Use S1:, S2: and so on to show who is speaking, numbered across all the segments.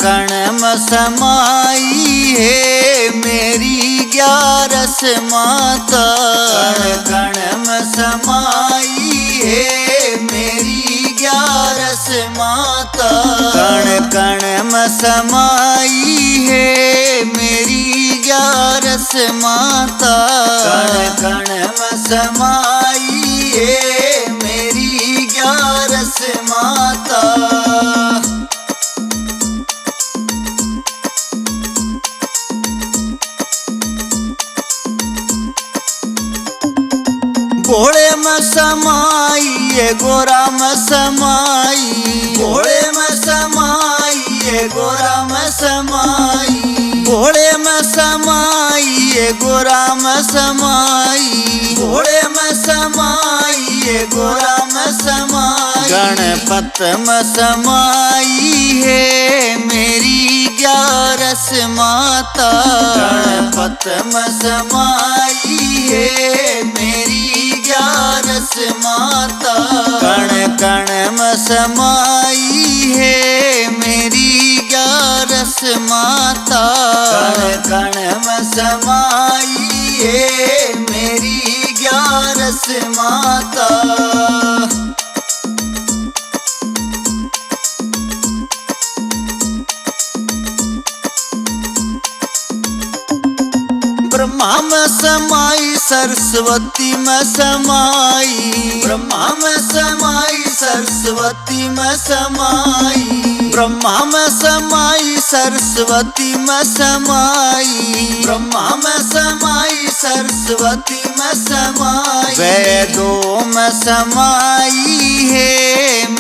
S1: कण में समाई है मेरी 11 माता। कण कण में समाई है मेरी 11 माता। कण कण में समाई है मेरी 11 माता। कण कण में समाई है मेरी 11 माता। भोले में समाई है गोरा में समाई। भोले में समाई है गोरा में समाई। भोले में समाई है गोरा में समाई। भोले में समाई है गोरा में समाई। गणपत में समाई है मेरी 11 माता। गणपत में समाई है मेरी 11 माता। कण कण में समाई है मेरी 11 माता। कण कण में समाई है मेरी 11 माता। ब्रह्मा में समाई सरस्वती में समाई। ब्रह्मा में समाई सरस्वती में समाई। ब्रह्मा में समाई सरस्वती में समाई। ब्रह्मा में समाई सरस्वती में समाई। वेदों में समाई है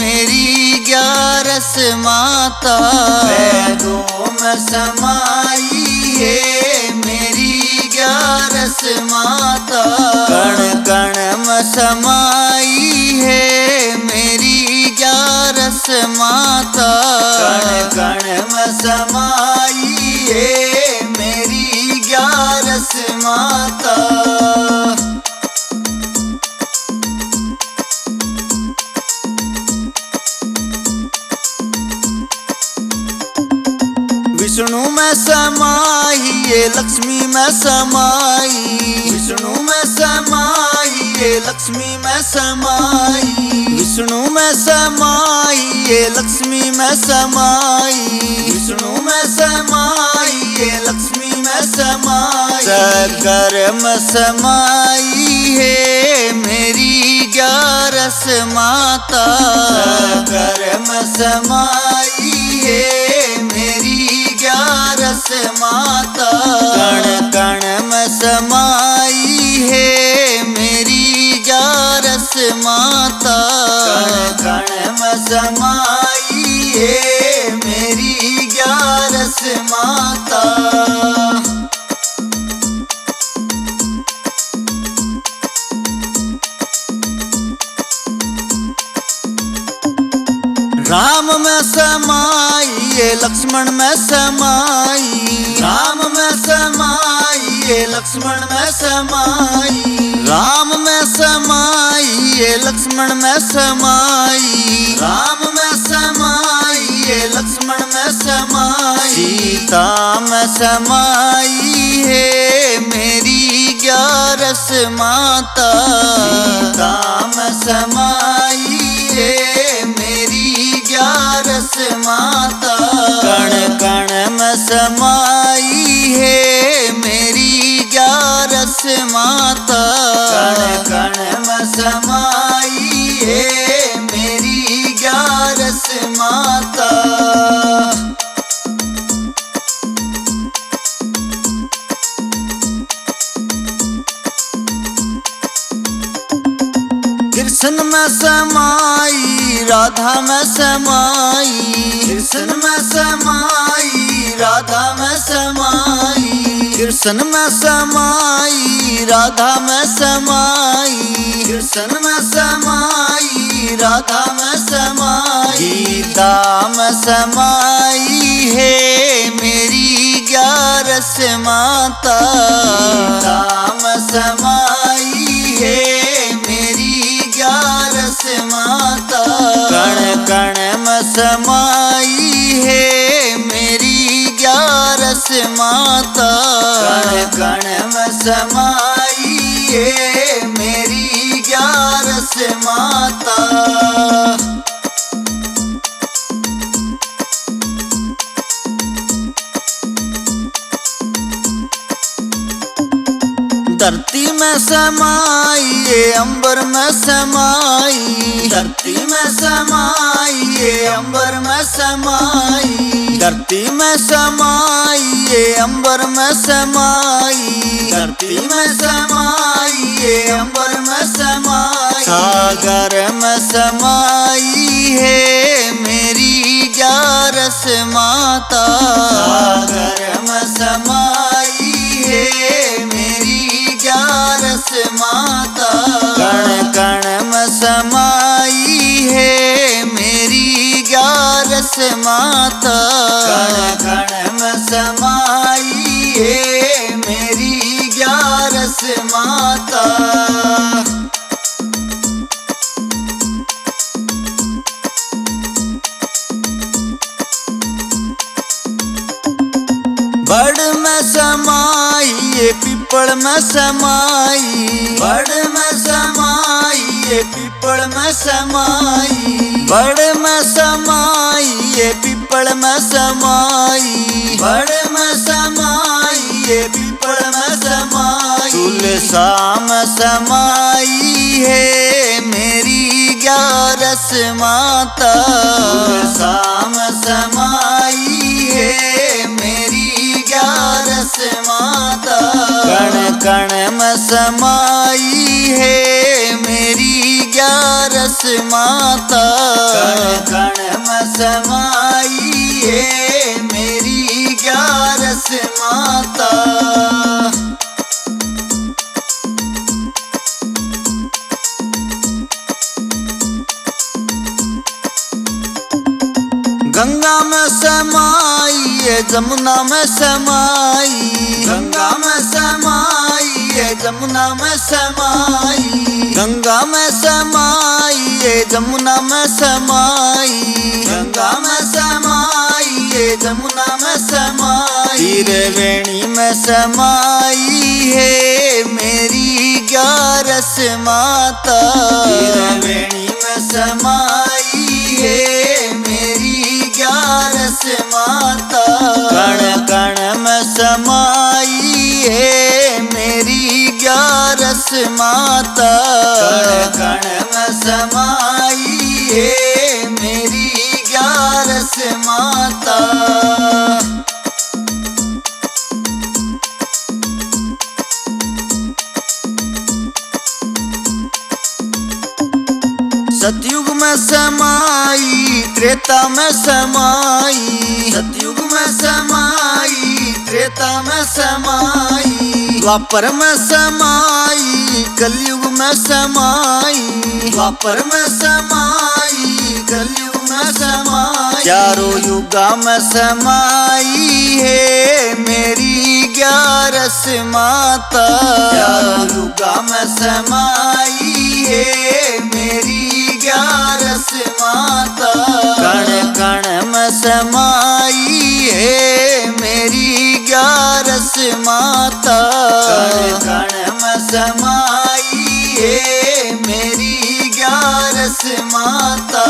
S1: मेरी 11 माता। वेदों में समाई है मेरी 11 माता। कण कण में समाई है मेरी 11 माता। कण कण में समाई है मेरी 11 माता। विष्णु में समाई है लक्ष्मी में समाई। विष्णु में समाई है लक्ष्मी में समाई। विष्णु में समाई है लक्ष्मी में समाई। विष्णु में समाई है लक्ष्मी में समाई। सागर में समाई है मेरी 11 माता। सागर में समाई है मेरी 11 माता। कण कण में समाई है मेरी 11 माता। कण कण में समाई है मेरी 11 माता। राम में समाई है लक्ष्मण में समाई। राम में समाई है लक्ष्मण में समाई। राम में समाई है लक्ष्मण में समाई। राम में समाई है लक्ष्मण में समाई। सीता में समाई है मेरी 11 माता। सीता में समाई है मेरी 11 माता। कण कण में समाई है मेरी 11 माता। कण कण में समाई है मेरी 11 माता। कृष्ण में समाई राधा में समाई। कृष्ण में समाई राधा में समाई। कृष्ण में समाई राधा में समाई। कृष्ण में समाई राधा में समाई। गीता में समाई है मेरी 11 माता। गीता में समाई है मेरी 11 माता। कण कण में समाई है मेरी रस माता। कण कण में समाई है मेरी ग्यारस माता। धरती में समाई है अंबर में समाई। धरती में समाई है अंबर में समाई। धरती में समाई है अंबर में समाई। धरती में समाई है अंबर में समाई। सागर में समाई है मेरी ग्यारस माता। सागर में समाई है मेरी ग्यारस माता। कण कण में समाई है मेरी ग्यारस माता। कण कण में समाई है मेरी ग्यारस माता। बड़ में समाई है पीपल में समाई। बड़ में समाई है पीपल में समाई। बड़ में समाई है पीपल में समाई। बड़ में समाई है पीपल में समाई। तुलसा में समाई है मेरी ग्यारस माता। तुलसा में समाई है मेरी ग्यारस माता। कण कण में समाई है मेरी ग्यारस माता। कण कण में समाई है मेरी ग्यारस माता। गंगा में समाई है जमुना में समाई। गंगा में समाई है जमुना में समाई। गंगा में समाई है जमुना में समाई। गंगा में समाई है जमुना में समाई। त्रिवेणी में समाई है मेरी ग्यारस माता। त्रिवेणी में समाई है मेरी ग्यारस माता। कण कण में समाई है मेरी ग्यारस माता। कण कण में समाई है मेरी ग्यारस माता। सतयुग में समाई त्रेता में समाई। सतयुग में समाई त्रेता में समाई। द्वापर में समाई कलयुग में समाई। द्वापर में समाई कलयुग में समाई। चारों युगा में समाई है मेरी ग्यारस माता। चारों युगा में समाई है मेरी ग्यारस माता। कण कण में समाई है मेरी ग्यारस माता। कण कण में समाई है मेरी ग्यारस माता।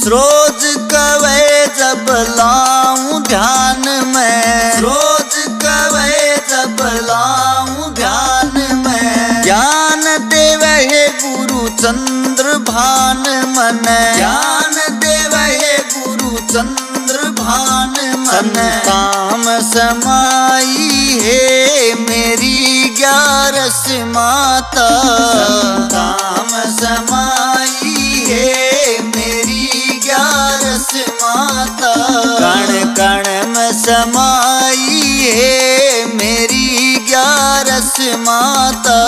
S1: रोज कवे जब लाऊं ध्यान में। रोज कवे जब लाऊं ध्यान में। ज्ञान देवे है गुरु चंद्र भान मन। ज्ञान देवे है गुरु चंद्र भान मन। काम समाई है मेरी ग्यारस माता। काम समाई है मेरी ग्यारस माता। कण कण में समाई है मेरी ग्यारस माता।